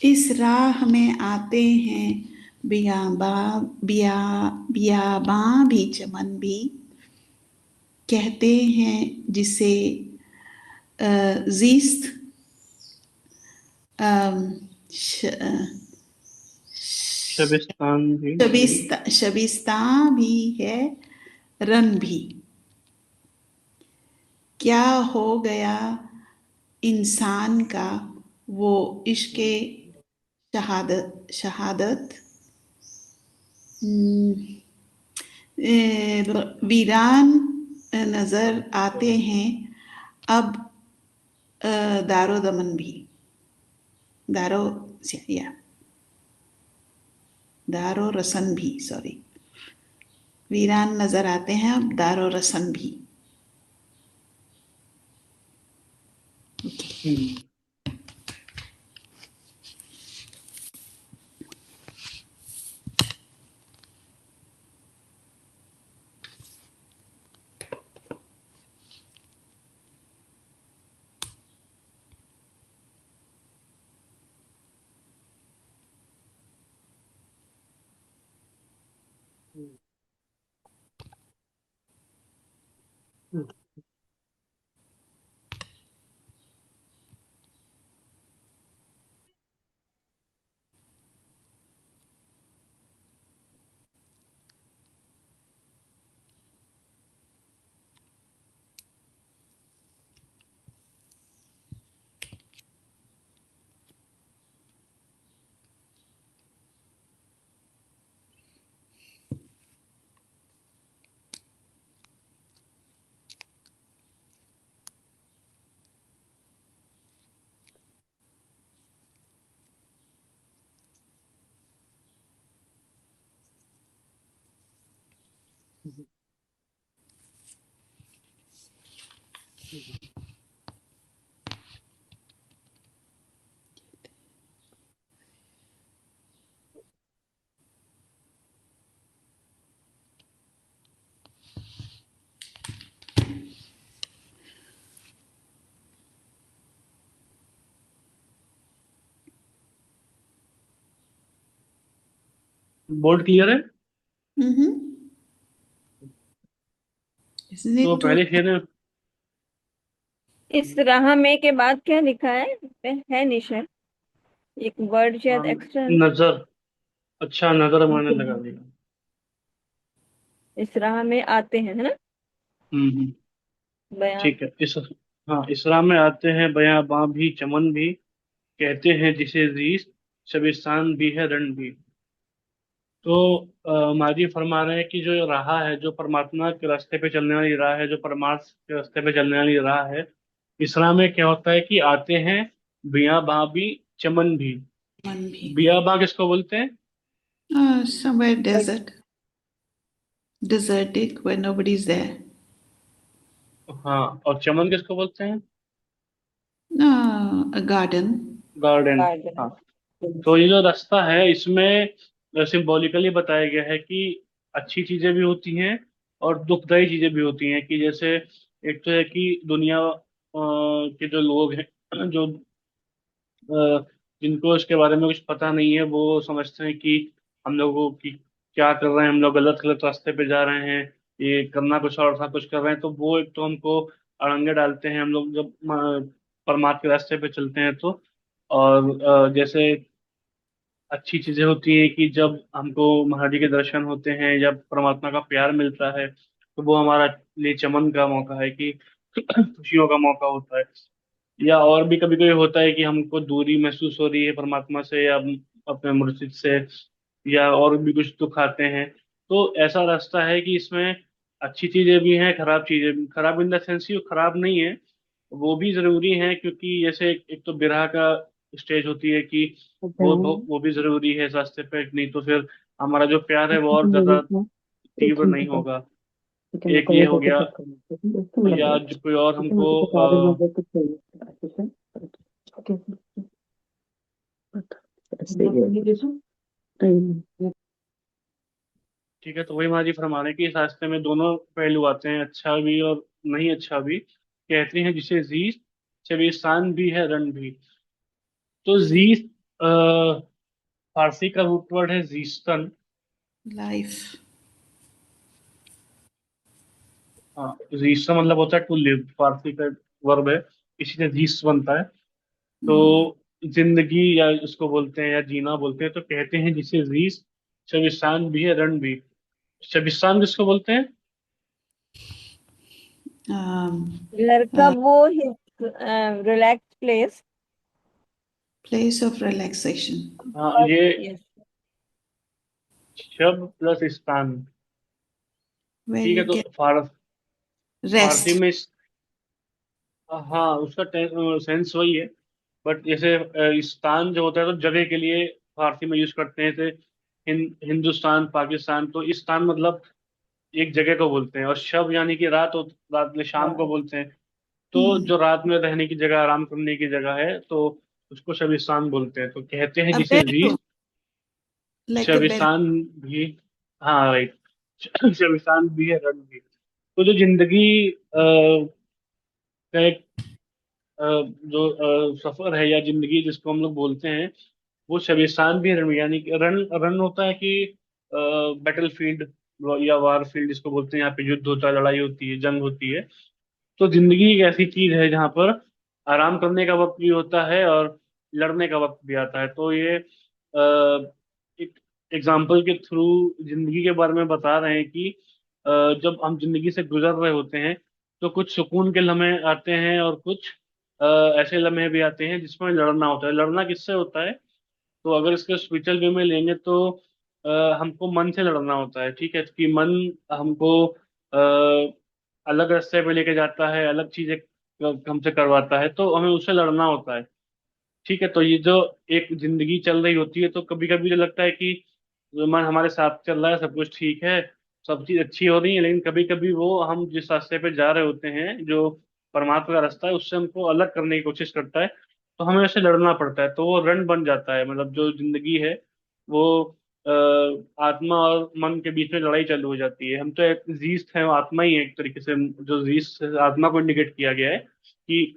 इस राह में आते हैं बियाबा बिया बियाबां भी चमन भी, कहते हैं जिसे जीस्त अम, श- शबिस्तान भी। शबिस्ता भी है, रन भी। क्या हो गया इंसान का वो इश्क़ शहादत शहादत। वीरान नजर आते हैं अब दारो दमन भी, दारो या दारो रसन भी, सॉरी। वीरान नजर आते हैं अब दारो रसन भी। हम्म। बोर्ड क्लियर है। Isn't तो it too? पहले शेर में इस राह में के बाद क्या लिखा है निशा? एक वर्ड शायद एक्स्ट्रा। नजर। अच्छा, नजर मैंने लगा दिया। इस राह में आते हैं, है ना? हम्म। बयां। ठीक है। हाँ, इसरा में आते हैं बयां भी चमन भी, कहते हैं जिसे जीस शबिस्तान भी है रण भी। तो माजी फरमा रहे हैं कि जो ये राह है, जो परमात्मा के रास्ते पे चलने वाली राह है, जो परमार्थ के रास्ते पे चलने वाली राह है, इसरा में क्या होता है कि आते हैं बियाबां भी चमन भी। मन भी। बियाबां किसको बोलते हैं? Somewhere desert, desertic where nobody's there. हाँ, और चमन किसको बोलते हैं? A garden. गार्डन। गार्डन। हाँ। तो ये जो रास्ता है, इसमें सिंबॉलिकली बताया गया है कि अच्छी चीजें भी होती हैं और दुखदाई चीजें भी होती हैं। कि जैसे एक तो है कि दुनिया के जो लोग हैं, जो जिनको इसके बारे में कुछ पता नहीं है, वो समझते हैं कि हम लोगों की क्या कर रहे हैं, हम लोग गलत गलत रास्ते पे जा रहे हैं, ये करना कुछ और था, कुछ कर रहे हैं। तो वो एक तो हमको अड़ंगे डालते हैं हम लोग जब परमार्थ के रास्ते पे चलते हैं तो। और जैसे अच्छी चीजें होती हैं कि जब हमको महाराज के दर्शन होते हैं, जब परमात्मा का प्यार मिलता है, तो वो हमारा लिए चमन का मौका है कि खुशियों का मौका होता है। या और भी कभी कभी होता है कि हमको दूरी महसूस हो रही है परमात्मा से या अपने मुर्शिद से, या और भी कुछ दुख आते हैं। तो ऐसा रास्ता है कि इसमें अच्छी चीजें भी हैं, खराब चीजें भी। खराब इन द सेंस ही वो खराब नहीं है, वो भी जरूरी है। क्योंकि जैसे एक तो बिरह का स्टेज होती है कि वो भी जरूरी है इस रास्ते पे, नहीं तो फिर हमारा जो प्यार है वो और ज्यादा तीव्र नहीं होगा। एक ये हो गया। या जो कोई और हमको ठीक है। तो वही महाराज जी फरमा रहे हैं कि इस रास्ते में दोनों पहलू आते हैं, अच्छा भी और नहीं अच्छा भी। कहते हैं जिसे जीत शबीस्तान भी है रन भी। तो जीत फारसी का रूट वर्ड है जीस्तन। लाइफ। हाँ, जीस्ता मतलब होता है टू लिव, फारसी का वर्ब है, इसी से जीस बनता है। तो जिंदगी या इसको बोलते हैं या जीना बोलते हैं, तो कहते हैं जिसे जीस, शबिस्तान भी है, रण भी। शबिस्तान किसको बोलते हैं? लड़का वो relax place. Place of relaxation. हाँ, ये यस। शब प्लस स्थान। वेर ठीक है, यू तो गेट फारसी रेस्ट। में हाँ, उसका सेंस वही है। बट जैसे स्थान जो होता है तो जगह के लिए फारसी में यूज करते हैं, जैसे हिंदुस्तान, पाकिस्तान, तो स्थान मतलब एक जगह को बोलते हैं। और शब यानी कि रात, रात में शाम को बोलते हैं। तो जो रात में रहने की जगह, आराम करने की जगह है, तो उसको शबिस्तान बोलते हैं। तो कहते हैं अ जिसे जी, बेड, लाइक अ बेड। शबिस्तान भी। हाँ, राइट। शबिस्तान भी है, रण भी। तो जो जिंदगी का एक जो सफर है या जिंदगी जिसको हम लोग बोलते हैं, वो शबिस्तान भी है, रण भी। यानी कि रन रन होता है कि बैटल फील्ड या वार फील्ड जिसको बोलते हैं, यहाँ पे युद्ध होता है, लड़ाई होती है, जंग होती है। तो जिंदगी एक ऐसी चीज है जहाँ पर आराम करने का वक्त भी होता है और लड़ने का वक्त भी आता है। तो ये एक एग्जाम्पल के थ्रू जिंदगी के बारे में बता रहे हैं कि जब हम जिंदगी से गुजर रहे होते हैं, तो कुछ सुकून के लम्हे आते हैं और कुछ अ, ऐसे लम्हे भी आते हैं जिसमें लड़ना होता है। लड़ना किससे होता है? तो अगर इसके स्पिरिचुअल वे में लेंगे तो हमको मन से लड़ना होता है। ठीक है, कि मन हमको अलग रास्ते पे लेके जाता है, अलग चीजें हमसे करवाता है, तो हमें उससे लड़ना होता है। ठीक है, तो ये जो एक जिंदगी चल रही होती है, तो कभी कभी तो लगता है कि जो मन हमारे साथ चल रहा है, सब कुछ ठीक है, सब चीज अच्छी हो रही है, लेकिन कभी कभी वो हम जिस रास्ते पे जा रहे होते हैं, जो परमात्मा का रास्ता है, उससे हमको अलग करने की कोशिश करता है। तो हमें उससे लड़ना पड़ता है, तो वो रण बन जाता है। मतलब जो जिंदगी है वो आत्मा और मन के बीच में लड़ाई चालू हो जाती है। हम तो एक जीस्ट है, वो आत्मा ही है एक तरीके से। जो जीस्ट आत्मा को इंडिकेट किया गया है कि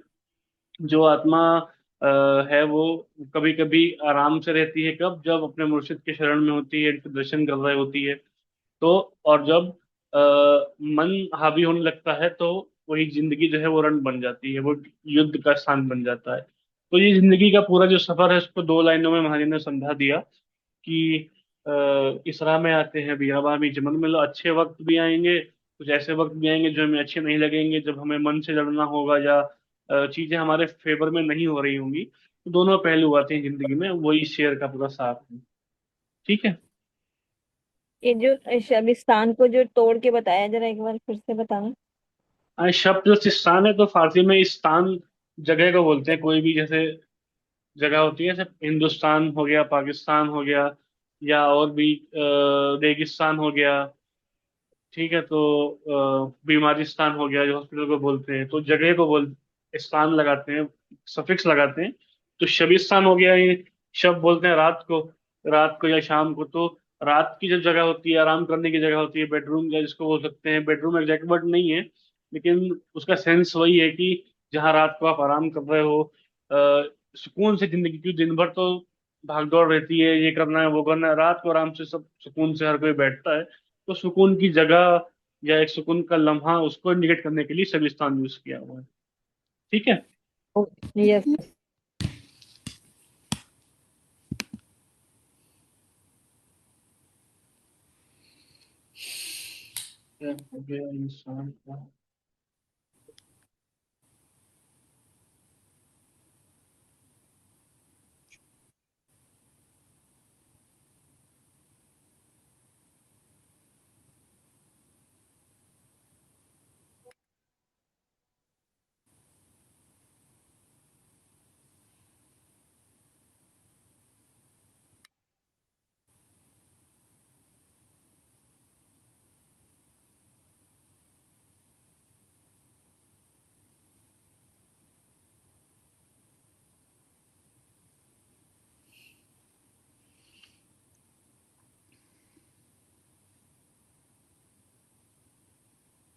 जो आत्मा है वो कभी कभी आराम से रहती है, कब? जब अपने मुर्शिद के शरण में होती है, इनके दर्शन कर रही होती है। तो और जब मन हावी होने लगता है, तो वही जिंदगी जो है वो रण बन जाती है, वो युद्ध का स्थान बन जाता है। तो ये जिंदगी का पूरा जो सफर है, उसको दो लाइनों में महाराज ने समझा दिया कि इस राह में आते हैं बियाबामी चमन में, लो अच्छे वक्त भी आएंगे, कुछ ऐसे वक्त भी आएंगे जो हमें अच्छे नहीं लगेंगे, जब हमें मन से लड़ना होगा या चीजें हमारे फेवर में नहीं हो रही होंगी। तो दोनों पहलू आते हैं जिंदगी में, वही शेर का पूरा साथ है। ठीक है। ये जो शबिस्तान को जो तोड़ के बताया, जरा एक बार फिर से बताना। शब्द जो स्थान है, तो फारसी में स्थान जगह को बोलते हैं। कोई भी जैसे जगह होती है, जैसे हिंदुस्तान हो गया, पाकिस्तान हो गया, या और भी रेगिस्तान हो गया। ठीक है, तो बीमारिस्तान हो गया, जो हॉस्पिटल को बोलते हैं, तो जगह को बोल स्थान लगाते हैं, सफिक्स लगाते हैं। तो शबिस्तान हो गया, ये शब बोलते हैं रात को, रात को या शाम को। तो रात की जो जगह होती है, आराम करने की जगह होती है, बेडरूम या जिसको बोल सकते हैं। बेडरूम एग्जैक्ट वर्ड नहीं है, लेकिन उसका सेंस वही है कि जहाँ रात को आप आराम कर रहे हो, सुकून से जिंदगी की। दिन भर तो भागदौड़ रहती है, ये करना है, वो करना है, रात को आराम से सब सुकून से हर कोई बैठता है। तो सुकून की जगह या एक सुकून का लम्हा, उसको इंडिकेट करने के लिए शबिस्तान यूज किया हुआ है। ठीक है। यस। क्या हो गया इंसान का?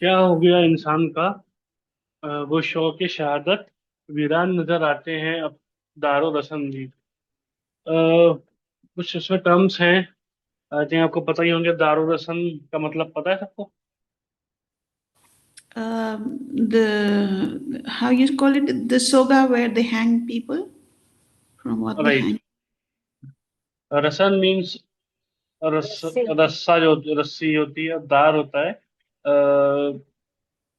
क्या हो गया इंसान का? वो शौक शहादत वीरान नजर आते हैं अब दारो रसन भी। कुछ इसमें टर्म्स हैं। आई थिंक आपको पता ही होंगे। दारू रसन का मतलब पता है सबको? The how you call it, the soga where they hang people, from what they right. hang. Roshan means रस्सी, रस्सा, जो रस्सी होती है, और दार होता है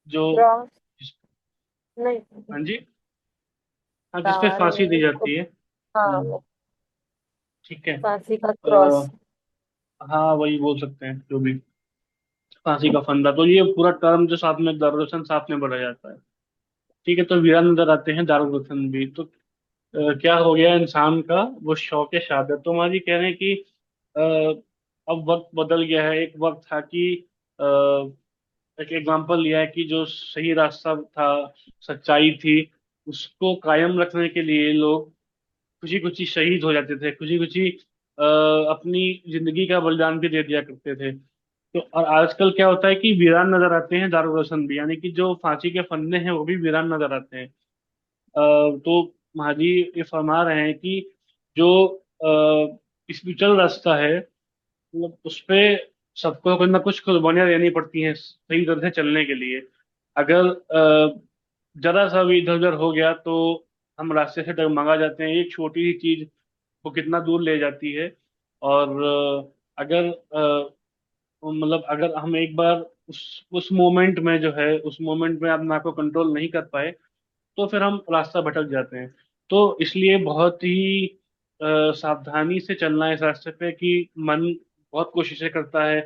जो क्रॉस, नहीं, हाँ जी, हाँ, जिस पे तार फांसी दी मीन्स, जाती है। हाँ वो ठीक है। फांसी का क्रॉस। अ, हाँ, वही बोल सकते हैं, जो भी फांसी का फंदा। तो ये पूरा टर्म जो साथ में दारूरसन साथ में बढ़ा जाता है। ठीक है, तो वीरान नजर आते हैं दारूरसन भी। तो क्या हो गया इंसान का वो शौक शहादत। तो हमारी कह रहे हैं कि अ, अब वक्त बदल गया है। एक वक्त था कि अ, एक एग्जांपल लिया है कि जो सही रास्ता था, सच्चाई थी, उसको कायम रखने के लिए लोग खुशी खुशी शहीद हो जाते थे, खुशी खुशी अपनी जिंदगी का बलिदान भी दे दिया करते थे। तो और आजकल क्या होता है कि वीरान नजर आते हैं दारू रोशन भी, यानी कि जो फांसी के फंदे हैं वो भी वीरान नजर आते हैं। तो महाजी ये फरमा रहे हैं कि जो स्पिरिचुअल रास्ता है, मतलब उस पे सबको कुछ ना कुछ कुर्बानियां देनी पड़ती हैं सही तरह से चलने के लिए। अगर जरा सा भी इधर उधर हो गया तो हम रास्ते से डगमगा जाते हैं। एक छोटी सी चीज वो कितना दूर ले जाती है। और अगर मतलब अगर हम एक बार उस मोमेंट में जो है, उस मोमेंट में अपना को कंट्रोल नहीं कर पाए, तो फिर हम रास्ता भटक जाते हैं। तो इसलिए बहुत ही सावधानी से चलना है इस रास्ते पे कि मन बहुत कोशिशें करता है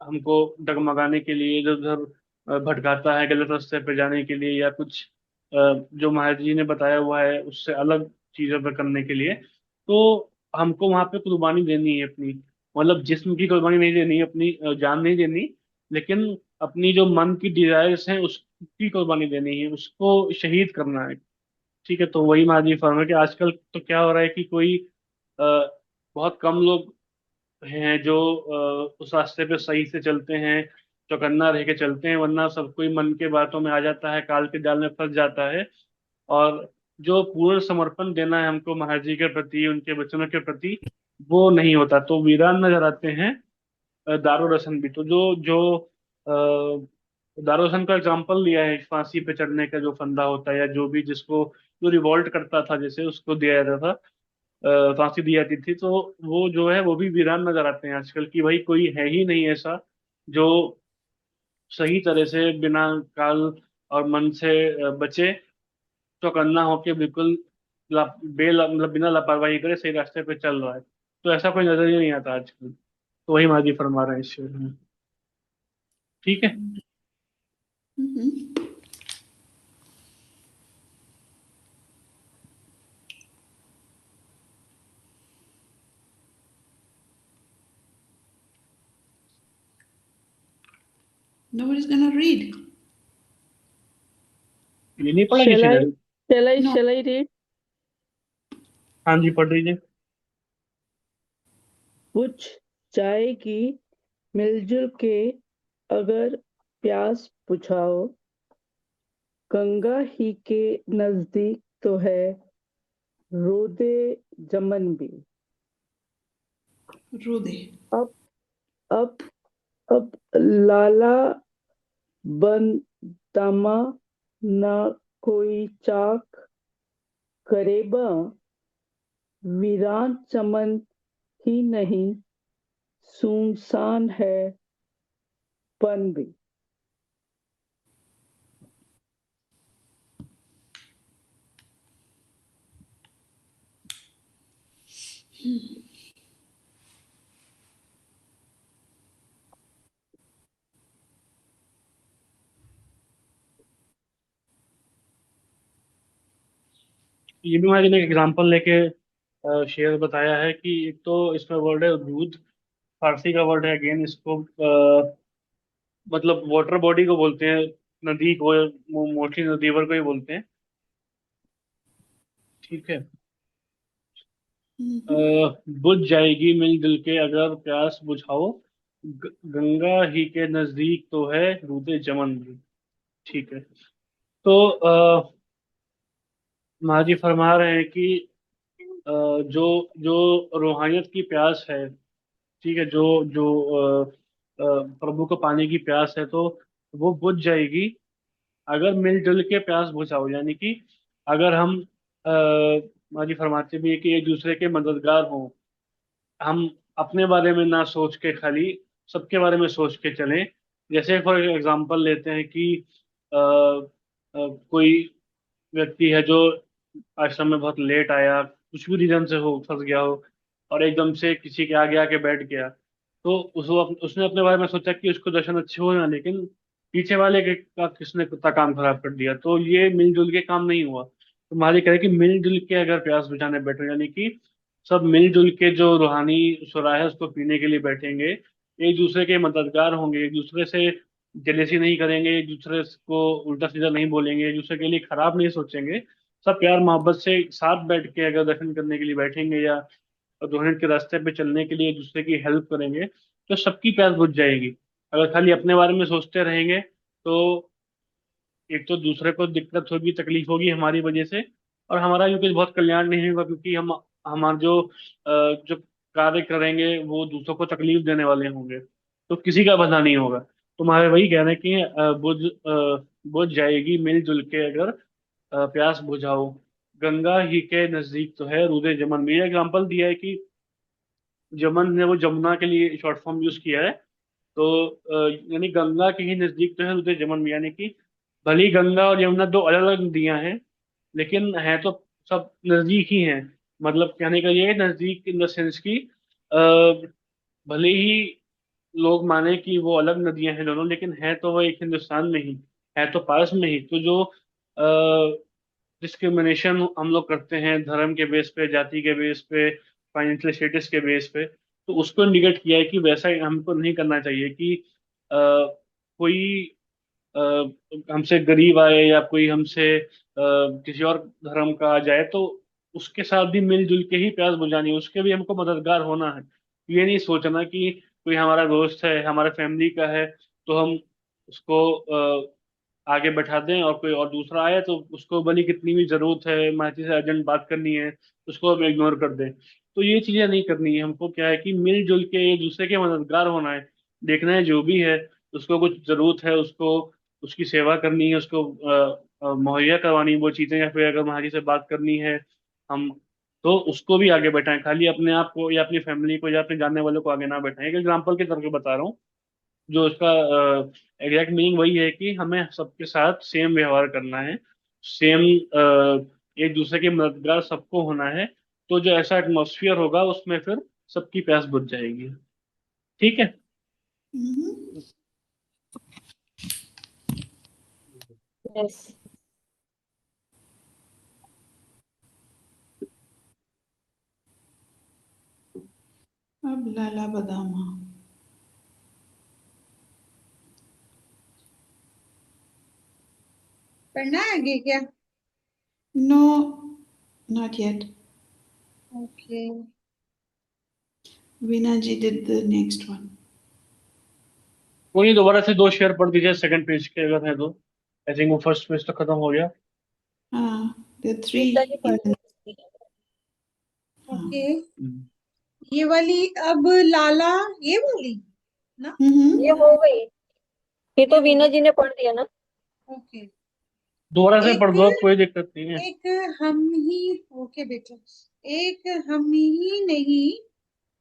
हमको डगमगाने के लिए, इधर उधर भटकाता है गलत रास्ते पे जाने के लिए, या कुछ जो महाराज जी ने बताया हुआ है उससे अलग चीजों पे करने के लिए। तो हमको वहां पे कुर्बानी देनी है अपनी, मतलब जिस्म की कुर्बानी नहीं देनी है, अपनी जान नहीं देनी, लेकिन अपनी जो मन की डिजायर्स हैं उसकी कुर्बानी देनी है, उसको शहीद करना है। ठीक है, तो वही मादी फर्म है कि आजकल तो क्या हो रहा है कि कोई बहुत कम लोग हैं जो उस रास्ते पे सही से चलते हैं, चौकन्ना रह के चलते हैं, वरना सब कोई मन के बातों में आ जाता है, काल के जाल में फंस जाता है। और जो पूर्ण समर्पण देना है हमको महाराज जी के प्रति, उनके वचनों के प्रति, वो नहीं होता। तो वीरान नजर आते हैं दारू रसन भी। तो जो जो दारू रसन का एग्जाम्पल लिया है फांसी पे चढ़ने का जो फंदा होता है, या जो भी जिसको जो रिवॉल्ट करता था जैसे उसको दिया जाता था, फांसी दी जाती थी, तो वो जो है वो भी वीरान नजर आते हैं आजकल। की भाई कोई है ही नहीं ऐसा जो सही तरह से बिना काल और मन से बचे, चौकन्ना होके बिल्कुल मतलब बिना लापरवाही करे सही रास्ते पे चल रहा है। तो ऐसा कोई नजर ही नहीं आता आजकल। तो वही माजी फरमा रहे हैं इस शेर में। ठीक है। Mhm. Nobody's gonna read. ये नहीं पढ़ा Shall किसी ने? I, shall I, No. shall I read? हाँ जी, पढ़ लीजिए। पूछ जाएगी मिलजुल के अगर प्यास बुझाओ, गंगा ही के नजदीक तो है रोदे जमन भी। Rude. अब अब अब लाला बन दमा न कोई चाक करेबा, वीरान चमन ही नहीं सुनसान है पन भी। ये भी मैंने एक एग्जांपल लेके शेर बताया है कि एक तो इसमें वर्ड है दूध, फारसी का वर्ड है अगेन। इसको मतलब वाटर बॉडी को बोलते हैं, नदी को, मोस्टली नदी भर को ही बोलते हैं। ठीक है। Mhm. बुझ जाएगी मिल दिल के अगर प्यास बुझाओ, गंगा ही के नजदीक तो है रूदे चमन भी। ठीक है। तो महाजी फरमा रहे हैं कि जो जो रूहानियत की प्यास है, ठीक है, जो जो प्रभु को पाने की प्यास है, तो वो बुझ जाएगी अगर मिलजुल के प्यास बुझाओ। यानी कि अगर हम हमारी फरमाते भी है कि एक दूसरे के मददगार हों, हम अपने बारे में ना सोच के खाली सबके बारे में सोच के चलें। जैसे फॉर एग्जांपल लेते हैं कि कोई व्यक्ति है जो आश्रम में बहुत लेट आया, कुछ भी रीजन से हो, फंस गया हो, और एकदम से किसी के आगे आके बैठ गया, तो उसने अपने बारे में सोचा कि उसको दर्शन अच्छे हो ना, लेकिन पीछे वाले का किसने कुत्ता काम खराब कर दिया, तो ये मिलजुल के काम नहीं हुआ। तो मालिक कह रहे कि मिलजुल के अगर प्यास बुझाने बैठो, यानी कि सब मिलजुल के जो रूहानी सुराह है उसको पीने के लिए बैठेंगे, एक दूसरे के मददगार होंगे, एक दूसरे से जेलेसी नहीं करेंगे, एक दूसरे को उल्टा सीधा नहीं बोलेंगे, एक दूसरे के लिए खराब नहीं सोचेंगे, सब प्यार मोहब्बत से साथ बैठ के अगर दर्शन करने के लिए बैठेंगे या रोहित के रास्ते पे चलने के लिए एक दूसरे की हेल्प करेंगे, तो सबकी प्यास बुझ जाएगी। अगर खाली अपने बारे में सोचते रहेंगे तो एक तो दूसरे को दिक्कत होगी, तकलीफ होगी हमारी वजह से, और हमारा भी कुछ बहुत कल्याण नहीं होगा, क्योंकि हम हमारे जो कार्य करेंगे वो दूसरों को तकलीफ देने वाले होंगे, तो किसी का भला नहीं होगा। तो हमारे वही कह रहे हैं कि बुझ जाएगी मिलजुल के अगर प्यास बुझाओ। गंगा ही के नजदीक तो है रूदे जमन में, ये एग्जाम्पल दिया है कि जमन ने वो जमुना के लिए शॉर्ट फॉर्म यूज किया है। तो यानी गंगा के ही नजदीक तो है उदय जमन में, यानी कि भली गंगा और यमुना दो अलग अलग नदियां हैं, लेकिन है तो सब नजदीक ही हैं। मतलब कहने का ये है, नजदीक इन द सेंस की भले ही लोग माने कि वो अलग नदियां हैं दोनों, लेकिन है तो वो एक हिंदुस्तान में ही, है तो पास में ही। तो जो डिस्क्रिमिनेशन हम लोग करते हैं धर्म के बेस पे, जाति के बेस पे, फाइनेंशियल स्टेटस के बेस पे, तो उसको इंडिकेट किया है कि वैसा हमको नहीं करना चाहिए कि कोई अ, हमसे गरीब आए या कोई हमसे किसी और धर्म का आ जाए, तो उसके साथ भी मिलजुल के ही प्यास बुझानी है, उसके भी हमको मददगार होना है। ये नहीं सोचना कि कोई हमारा दोस्त है, हमारे फैमिली का है, तो हम उसको आगे बैठा दें, और कोई और दूसरा आए तो उसको भले कितनी भी जरूरत है, महती से अर्जेंट बात करनी है, उसको हम इग्नोर कर दें। तो ये चीजें नहीं करनी है हमको। क्या है कि मिलजुल के एक दूसरे के मददगार होना है, देखना है जो भी है उसको कुछ जरूरत है, उसको उसकी सेवा करनी है, उसको मुहैया करवानी है वो चीजें, या फिर अगर महाजी से बात करनी है हम, तो उसको भी आगे बैठाएं, खाली अपने आप को या अपनी फैमिली को या अपने जानने वालों को आगे ना बैठाएं। एक एग्जाम्पल के तौर पे बता रहा हूँ, जो उसका एग्जैक्ट मीनिंग वही है कि हमें सबके साथ सेम व्यवहार करना है, सेम एक दूसरे के मददगार सबको होना है। तो जो ऐसा एटमोसफियर होगा उसमें फिर सबकी प्यास बुझ जाएगी। ठीक है। हम्म। यस। अब लाला बदामा। पढ़ना है आगे क्या? No, not yet. Okay. Veena ji did the next one. कोई नहीं, दोबारा से दो शेयर पढ़ दीजिए सेकंड पेज के अगर है तो। आई थिंक वो फर्स्ट पेज तो खत्म हो गया। हाँ, the three गीता जी पढ़ in the, हाँ। ओके, ये वाली अब लाला, ये वाली ना, ये हो गई, ये तो ये हो वीना गई। जी ने पढ़ दिया ना। ओके। दोबारा से पढ़ एक दो, कोई दिक्कत नहीं है। एक हम ही, ओके बेटा, एक हम ही नहीं,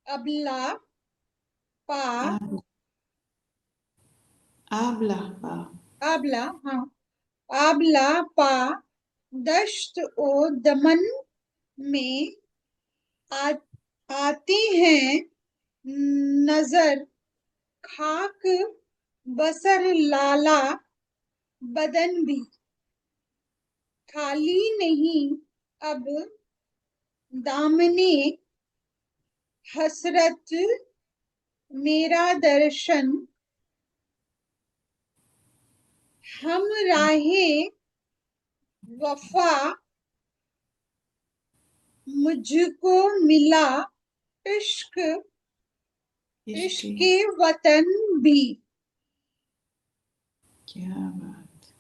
अबला पा, आबला पा। आबला, हाँ, आबला पा दश्त ओ दमन में आ, आती हैं नजर, खाक बसर लाला बदन भी, खाली नहीं अब दामने हसरत, मेरा दर्शन हम राहे वफा, मुझको मिला इश्क, इश्क। इश्क वतन भी। क्या बात।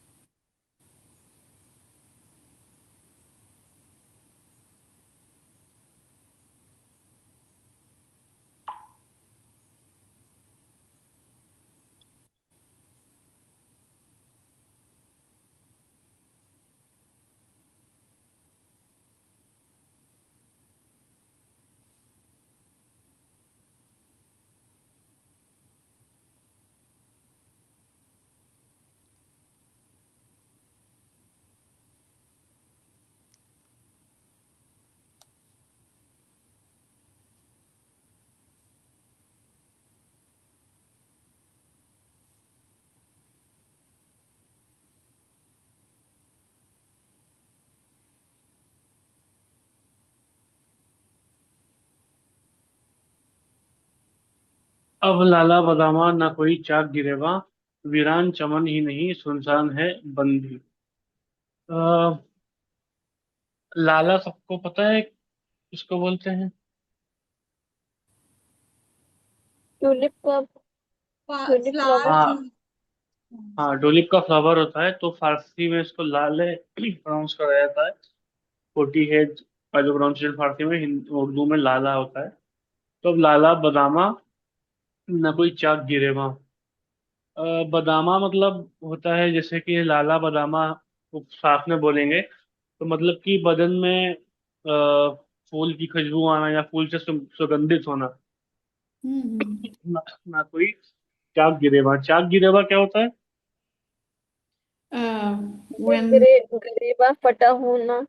अब लाला बदामा ना कोई चाक गिरेवा, वीरान चमन ही नहीं सुनसान है बन भी। अ, लाला सबको पता है किसको बोलते हैं? ट्यूलिप का ट्यूलिप फ्लावर फ्लावर। जो। हाँ, हाँ, टुलिप का फ्लावर होता है, तो फारसी में इसको लाले प्रोनाउंस करा जाता है। फोर्टी हेड का जो प्रोनाउंसिएशन फारसी में, उर्दू में लाला होता है। तो अब लाला बदामा न कोई चाक गिरेवा। बदामा मतलब होता है, जैसे कि लाला बदामा को साथ में बोलेंगे तो मतलब कि बदन में फूल की खुशबू आना या फूल से सुगंधित होना। ना, ना कोई चाक गिरेवा। चाक गिरेवा क्या होता है? when गरीबा फटा होना।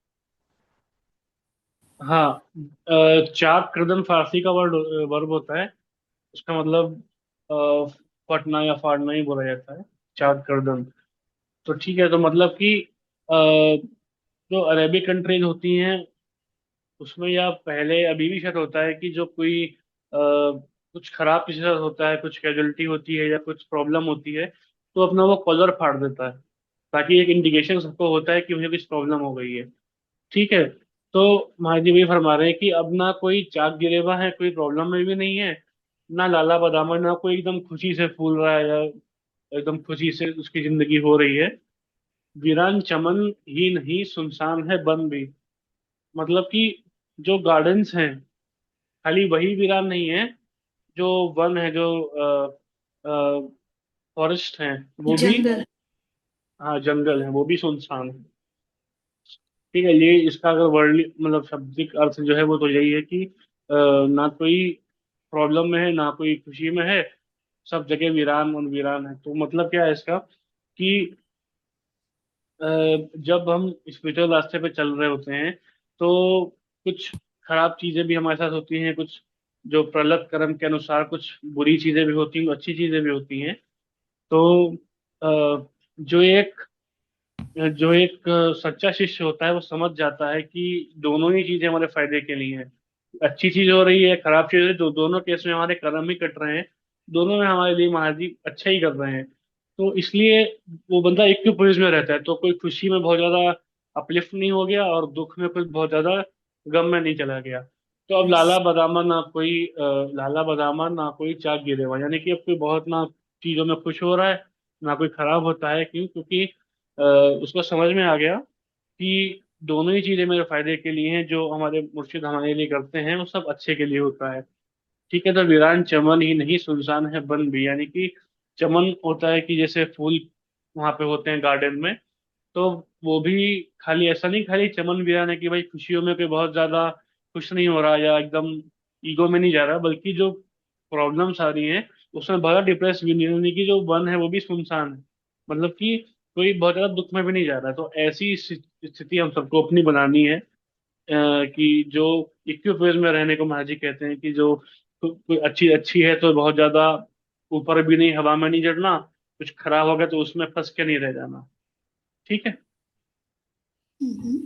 हाँ, चाक कृदन फारसी का वर्ब होता है। उसका मतलब फटना या फाड़ना ही बोला जाता है, चाक गर्दन। तो ठीक है, तो मतलब कि जो अरेबिक कंट्रीज होती हैं उसमें, या पहले अभी भी शायद होता है कि जो कोई कुछ खराब किसी के साथ होता है, कुछ कैजुअलिटी होती है या कुछ प्रॉब्लम होती है, तो अपना वो कॉलर फाड़ देता है, ताकि एक इंडिकेशन सबको होता है कि मुझे कुछ प्रॉब्लम हो गई है। ठीक है। तो महाजी भी फरमा रहे हैं कि अब ना कोई चाक गिरेबा है, कोई प्रॉब्लम में भी नहीं है, ना लाला बदामा, ना कोई एकदम खुशी से फूल रहा है या एकदम खुशी से उसकी जिंदगी हो रही है। वीरान चमन ही नहीं सुनसान है बन भी। मतलब कि जो गार्डन्स हैं, खाली वही वीरान नहीं है, जो वन है, जो फॉरेस्ट हैं, वो भी, जंगल। हाँ, जंगल है, वो भी सुनसान है। ठीक है, ये इसका अगर वर्ड मतलब शाब्दिक अर्थ जो है वो तो यही है कि ना कोई प्रॉब्लम में है, ना कोई खुशी में है, सब जगह वीरान और वीरान है। तो मतलब क्या है इसका कि अ, जब हम स्पिरिचुअल रास्ते पे चल रहे होते हैं तो कुछ खराब चीजें भी हमारे साथ होती हैं, कुछ जो प्रलत कर्म के अनुसार कुछ बुरी चीजें भी होती हैं, अच्छी चीजें भी होती हैं। तो अ, जो एक जो एक सच्चा शिष्य होता है वो समझ जाता है कि दोनों ही चीजें हमारे फायदे के लिए हैं। अच्छी चीज हो रही है, खराब चीज हो रही है, दोनों केस में हमारे कर्म ही कट रहे हैं, दोनों में हमारे लिए महाराज जी अच्छा ही कर रहे हैं। तो इसलिए वो बंदा इक्विपोज में रहता है, तो कोई खुशी में बहुत ज्यादा अपलिफ्ट नहीं हो गया और दुख में कुछ बहुत ज्यादा गम में नहीं चला गया। तो अब यस। लाला बदामा ना कोई चाक गिरेवा, यानी कि अब कोई बहुत ना चीजों में खुश हो रहा है, ना कोई खराब होता है। क्यों? क्योंकि अ, उसको समझ में आ गया कि दोनों ही चीजें मेरे फायदे के लिए हैं, जो हमारे मुर्शिद हमारे लिए करते हैं वो सब अच्छे के लिए होता है। ठीक है, तो वीरान चमन ही नहीं सुनसान है बन भी, यानी कि चमन होता है कि जैसे फूल वहां पे होते हैं गार्डन में, तो वो भी खाली ऐसा नहीं, खाली चमन वीरान है कि भाई खुशियों में कोई बहुत ज्यादा खुश नहीं हो रहा या एकदम ईगो में नहीं जा रहा, बल्कि जो प्रॉब्लम्स आ रही हैं उसमें बहुत डिप्रेस भी नहीं, यानी कि जो वन है वो भी सुनसान है। मतलब कि कोई बहुत ज्यादा दुख में भी नहीं जा रहा है। तो ऐसी स्थिति हम सबको अपनी बनानी है, कि जो इक्विफेज में रहने को महाजी कहते हैं, कि जो कोई अच्छी अच्छी है तो बहुत ज्यादा ऊपर भी नहीं, हवा में नहीं चढ़ना, कुछ खराब हो गया तो उसमें फंस के नहीं रह जाना। ठीक है। हम्म।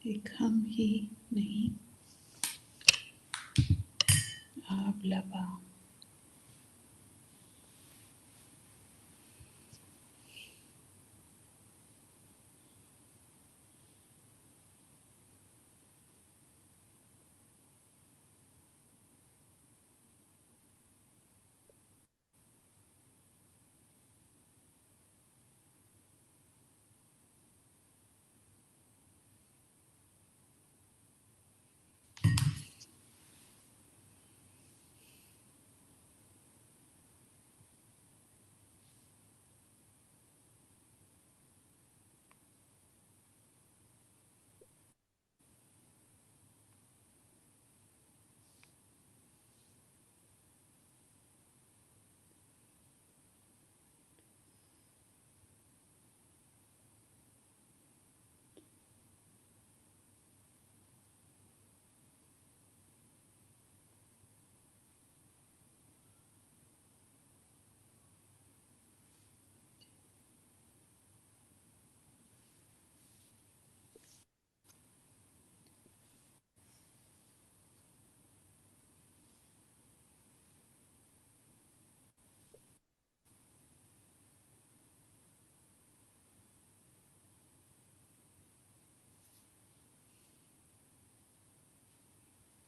एक हम ही नहीं, आप लबा।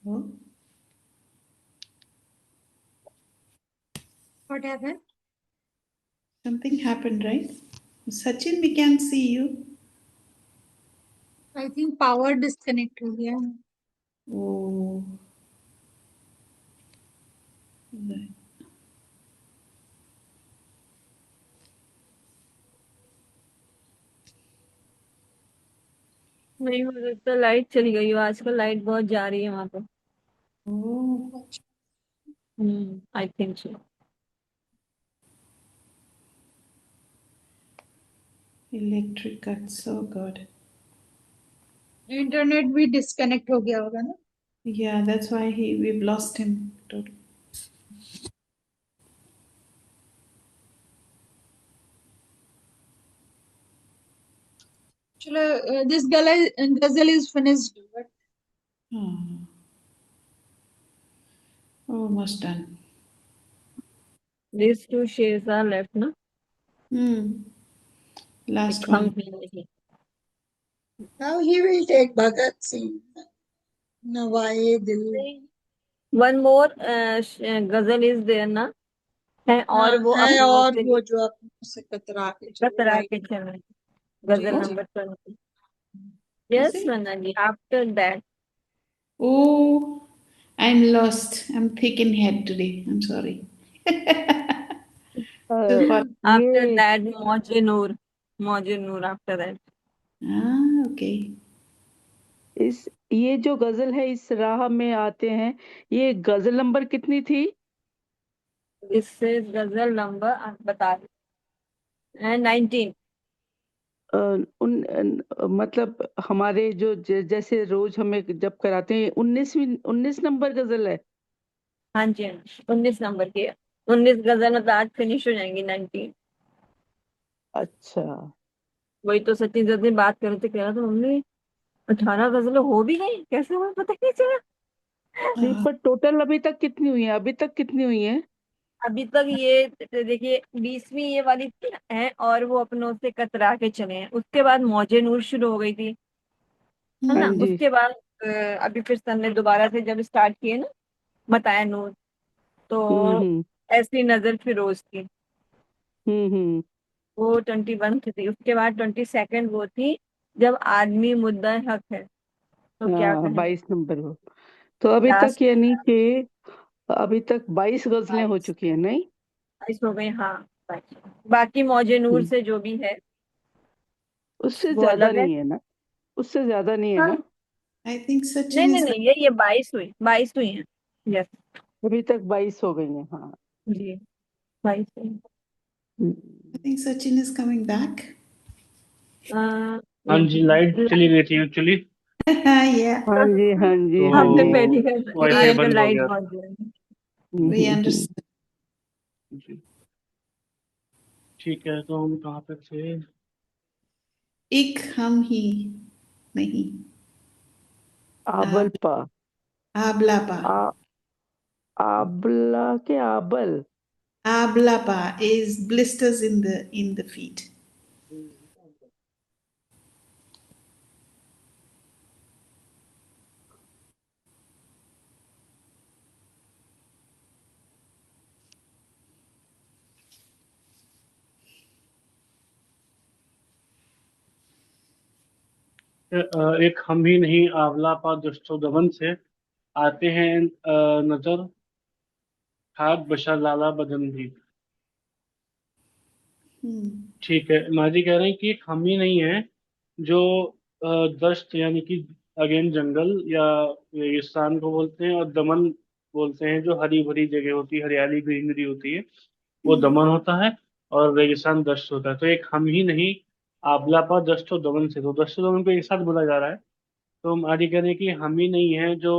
Oh, What happened? something happened, right? Sachin, we can see you. I think power disconnect हो गया. Oh, right. नहीं, मुझे तो लाइट चली गई हो, आजकल लाइट बहुत जा रही है वहां पर। Oh, I think so. electric cuts. Oh God. Internet भी डिस्कनेक्ट हो गया होगा ना. Yeah, that's why we've lost him totally. चलो, this ghazal is finished. But Oh, almost done. These two shares are left ना, Last हम one. भी नहीं। now he will take Bhagat Singh. नवाए दिल. वन मोर गजल इज देयर ना, है और वो है अपनों और से वो जो अपनों से कतरा के चले कतरा लाइट. के चले। जी गजल Oh, जी. Number 20। is yes it? Manna ji, after that Oh, I'm lost. I'm thick in head today. I'm sorry. So far. After ये दैट मौजे नूर आफ्टर दैट। Ah, okay. ये जो गजल है इस राह में आते हैं, ये गजल नंबर कितनी थी? इससे गजल नंबर आप बता दें। 19। मतलब हमारे जो जैसे रोज हमें जब कराते हैं 19 नंबर गजल है। हाँ जी, हाँ जी, 19 नंबर की है। 19 गजल मतलब आज फिनिश हो जाएंगी 19। अच्छा, वही तो सचिन सर ने बात कर रहे थे, कह रहा था मम्मी 18 गजलें हो भी गई, कैसे हमें पता ही नहीं चला। नहीं पर टोटल अभी तक कितनी हुई है? अभी तक कितनी हुई है? अभी तक ये देखिए 20वीं ये वाली है, और वो अपनों से कतरा के चले हैं। उसके बाद मौजे नूर शुरू हो गई थी, है हाँ ना। जी। उसके बाद अभी फिर सर ने दोबारा से जब स्टार्ट किए ना बताया नूर, तो हम्म ऐसी नजर फिरोज थी, हम्म। वो 21 थी। उसके बाद 22nd वो थी जब आदमी मुद्दा हक है, तो क्या हाँ, कहें। 22 नंबर हो। तो अभी तक लास्ट यानी कि अभी तक 22 गजलें हो 22 चुकी है नहीं? हो गई, हाँ। बाकी मौजे नूर हम्म, से जो भी है उससे वो ज्यादा अलग है। नहीं है ना? उससे ज्यादा नहीं है हाँ, ना? I think नहीं Sachin नहीं is. नहीं, ये 22 हुई है। यस अभी तक 22 हो गई है, हाँ। जी, 22 हुई I think Sachin is coming back. है। हाँ जी, लाइट चली गई थी एक्चुअली, Yeah, हाँ जी, हाँ जी, हाँ हमने जी। पहली वाईफाई इधर तो बंद हो लाइट गया बहुत था। जाएगी। we understand. जी, ठीक है, तो हम कहाँ पे थे? एक हम ही नहीं. आबल पा। Ablapa. आ आबला के आबल। Ablapa is blisters in the feet. एक हम ही नहीं आंवला पा दुष्टो दमन से आते हैं नजर खाक बशा लाला बदन भी। Hmm. ठीक है, माजी कह रहे हैं कि एक हम ही नहीं है जो दश्त यानी कि अगेन जंगल या रेगिस्तान को बोलते हैं, और दमन बोलते हैं जो हरी भरी जगह होती है, हरियाली ग्रीनरी होती है, वो दमन होता है। और रेगिस्तान दश्त होता है। तो एक हम ही नहीं आबलापा दश्त और दमन से, तो दश्त और दमन को एक साथ बोला जा रहा है। तो हम आगे कह रहे हैं कि हम ही नहीं है जो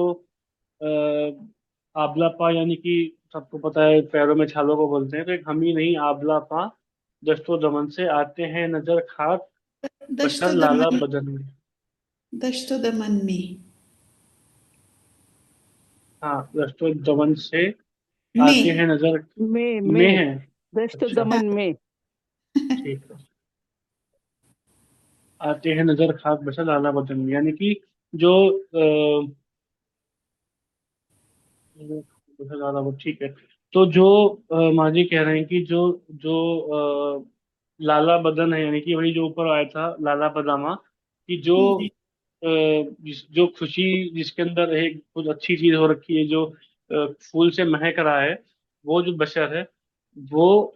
आबलापा यानी कि सबको पता है पैरों में छालों को बोलते हैं, तो एक हम ही नहीं आबलापा दश्तो दमन से आते हैं नजर खाक बशर दश्तो लाला दमन. बदन में। दश्तो दमन में. हाँ, दश्तो दमन से आते में. हैं नजर में में है। दस्त अच्छा, दमन में। ठीक है। आते हैं नजर खाक बशर लाला बदन में, यानी कि जो बहुत ज्यादा वो ठीक है। तो जो माँ जी कह रहे हैं कि जो जो लाला बदन है, यानी कि वही जो ऊपर आया था लाला बदामा, कि जो जो खुशी जिसके अंदर एक कुछ अच्छी चीज हो रखी है, जो फूल से महक रहा है, वो जो बशर है, वो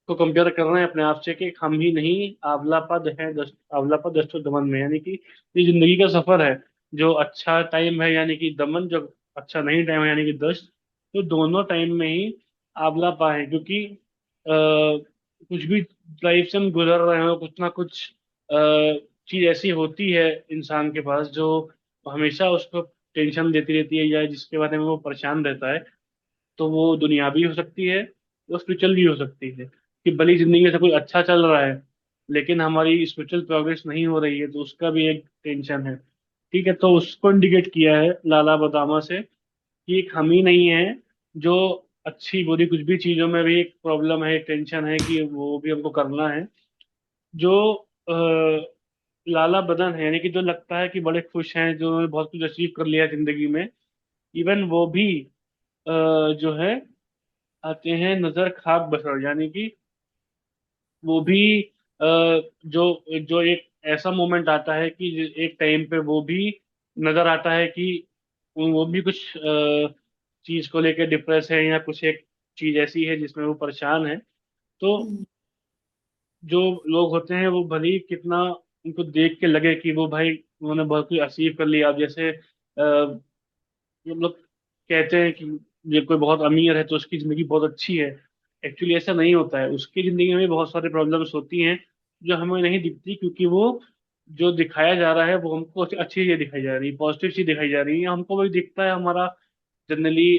को कंपेयर कर रहे हैं अपने आप से कि हम ही नहीं, आवलापद है आवलापद दस्तु दमन में, यानी कि ये जिंदगी का सफर है। जो अच्छा टाइम है यानी कि दमन, जो अच्छा नहीं टाइम है यानी कि दस्त, तो दोनों टाइम में ही आवलापा है, क्योंकि कुछ भी लाइफ से हम गुजर रहे हो, कुछ ना कुछ चीज ऐसी होती है इंसान के पास जो हमेशा उसको टेंशन देती रहती है, या जिसके बारे में वो परेशान रहता है। तो वो दुनियावी हो सकती है, वो स्पिरिचुअल भी हो सकती है, कि भली जिंदगी में सब कुछ अच्छा चल रहा है लेकिन हमारी स्पिरिचुअल प्रोग्रेस नहीं हो रही है, तो उसका भी एक टेंशन है। ठीक है, तो उसको इंडिकेट किया है लाला बदामा से कि एक हम ही नहीं है जो अच्छी बुरी कुछ भी चीजों में भी एक प्रॉब्लम है, एक टेंशन है, कि वो भी हमको करना है। जो लाला बदन है, यानी कि जो लगता है कि बड़े खुश हैं, जो उन्होंने बहुत कुछ अचीव कर लिया जिंदगी में, इवन वो भी जो है आते हैं नजर खाक बसर, यानी कि वो भी जो जो एक ऐसा मोमेंट आता है कि एक टाइम पे वो भी नजर आता है कि वो भी कुछ चीज को लेकर डिप्रेस है, या कुछ एक चीज ऐसी है जिसमें वो परेशान है। तो हम्म, जो लोग होते हैं वो भले ही कितना उनको देख के लगे कि वो भाई उन्होंने बहुत कुछ अचीव कर लिया, अब जैसे हम लोग कहते हैं कि ये कोई बहुत अमीर है तो उसकी जिंदगी बहुत अच्छी है। एक्चुअली ऐसा नहीं होता है, उसकी जिंदगी में भी बहुत सारी प्रॉब्लम्स होती हैं जो हमें नहीं दिखती, क्योंकि वो जो दिखाया जा रहा है वो हमको अच्छी चीज दिखाई जा रही है, पॉजिटिव चीज दिखाई जा रही है, हमको वही दिखता है। हमारा जनरली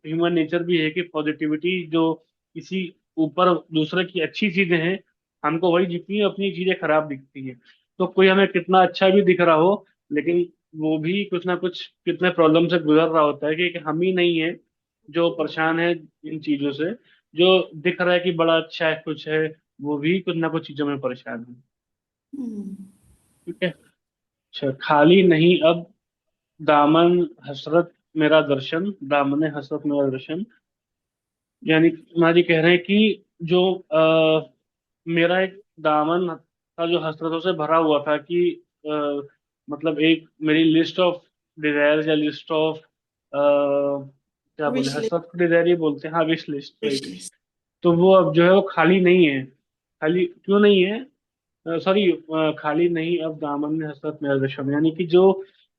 ह्यूमन नेचर भी है कि पॉजिटिविटी जो किसी ऊपर दूसरे की अच्छी चीजें हैं, हमको वही दिखती है, अपनी चीजें खराब दिखती हैं। तो कोई हमें कितना अच्छा भी दिख रहा हो, लेकिन वो भी कुछ ना कुछ कितने प्रॉब्लम से गुजर रहा होता है, कि हम ही नहीं है जो परेशान है इन चीजों से। जो दिख रहा है कि बड़ा अच्छा है कुछ है, वो भी कुछ ना कुछ चीजों में परेशान है। हम्म, ठीक है। अच्छा, खाली नहीं अब दामन हसरत मेरा दर्शन, दामन हसरत मेरा दर्शन, यानी माँ जी कह रहे हैं कि जो मेरा एक दामन था जो हसरतों से भरा हुआ था, कि अ, मतलब एक मेरी लिस्ट ऑफ डिजायर्स या लिस्ट ऑफ क्या बोले, विश लिस्ट। हसरत को डिजायर ही बोलते हैं, हाँ wish list, wish right. List. तो वो अब जो है वो खाली नहीं है। खाली क्यों नहीं है? सॉरी, खाली नहीं अब दामन में हसरत मेरा दशम, यानी कि जो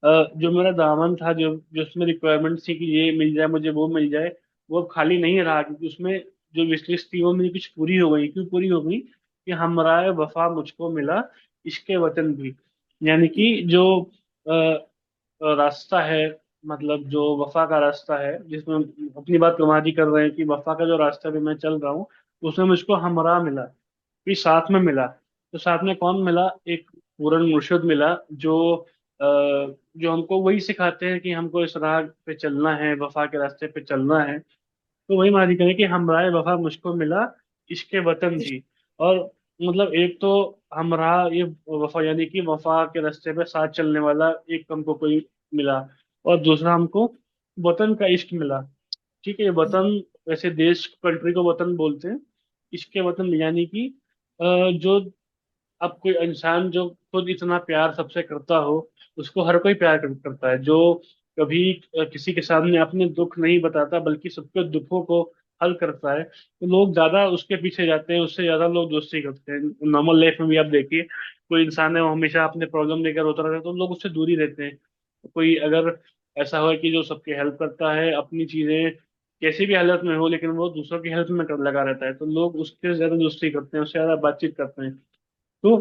मेरा दामन था, जो जो उसमें रिक्वायरमेंट थी कि ये मिल जाए मुझे, वो मिल जाए, वो अब खाली नहीं रहा, क्योंकि उसमें जो विश लिस्ट थी वो मेरी कुछ पूरी हो गई। क्यों पूरी हो गई? कि हमराए वफा मुझको मिला, इश्क वतन भी, यानी कि जो रास्ता है, मतलब जो वफा का रास्ता है, जिसमें अपनी बात कमाजी कर रहे हैं कि वफा का जो रास्ता भी मैं चल रहा हूँ, उसमें मुझको हमरा मिला, भी साथ में मिला। तो साथ में कौन मिला? एक पूरन मुर्शिद मिला, जो हमको वही सिखाते हैं कि हमको इस राह पे चलना है, वफा के रास्ते पे चलना है। तो वही मालिक करें कि हमराह वफा मुझको मिला, इश्क वतन इश्क। थी। और मतलब एक तो हमराह ये वफा, यानी कि वफा के रास्ते पे साथ चलने वाला एक हमको कोई मिला, और दूसरा हमको वतन का इश्क मिला। ठीक है, ये वतन वैसे देश कंट्री को वतन बोलते हैं, इश्क वतन यानी कि जो अब कोई इंसान जो खुद इतना प्यार सबसे करता हो, उसको हर कोई प्यार करता है। जो कभी किसी के सामने अपने दुख नहीं बताता बल्कि सबके दुखों को हल करता है, तो लोग ज्यादा उसके पीछे जाते हैं, उससे ज्यादा लोग दोस्ती करते हैं। नॉर्मल लाइफ में भी आप देखिए, कोई इंसान है वो हमेशा अपने प्रॉब्लम लेकर होता रहता है, तो लोग उससे दूर ही रहते हैं। कोई अगर ऐसा हो कि जो सबकी हेल्प करता है, अपनी चीजें कैसी भी हालत में हो लेकिन वो दूसरों की हेल्प में लगा रहता है, तो लोग उसके ज्यादा दोस्ती करते हैं, उससे ज्यादा बातचीत करते हैं। तो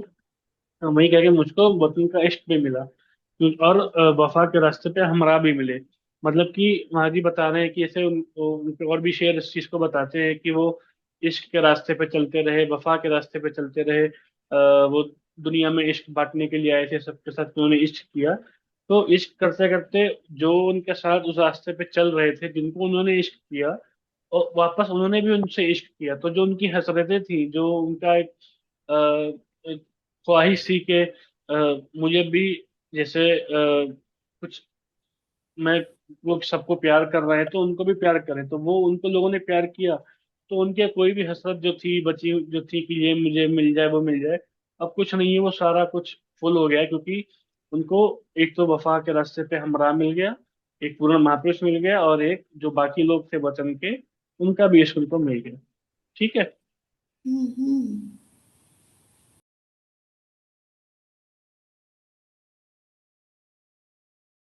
वही कह के मुझको वतन का इश्क भी मिला, और वफा के रास्ते पे हमरा भी मिले। मतलब कि महाजी बता रहे हैं कि ऐसे उनके और भी शेर इस चीज को बताते हैं कि वो इश्क के रास्ते पे चलते रहे, वफा के रास्ते पे चलते रहे। वो दुनिया में इश्क बांटने के लिए आए थे, सबके साथ उन्होंने इश्क किया। तो इश्क करते करते जो उनके साथ उस रास्ते पे चल रहे थे, जिनको उन्होंने इश्क किया, और वापस उन्होंने भी उनसे इश्क किया, तो जो उनकी हसरतें थी, जो उनका एक ख्वाहिश थी कि मुझे भी जैसे कुछ मैं वो सबको प्यार कर रहे हैं तो उनको भी प्यार करें। तो वो उनको लोगों ने प्यार किया, तो उनके कोई भी हसरत जो थी बची जो थी कि ये मुझे मिल जाए वो मिल जाए, अब कुछ नहीं है, वो सारा कुछ फुल हो गया है, क्योंकि उनको एक तो वफा के रास्ते पे हमरा मिल गया, एक पूर्ण महापुरुष मिल गया, और एक जो बाकी लोग थे वचन के, उनका भी यश उनको मिल गया। ठीक है। हम्म।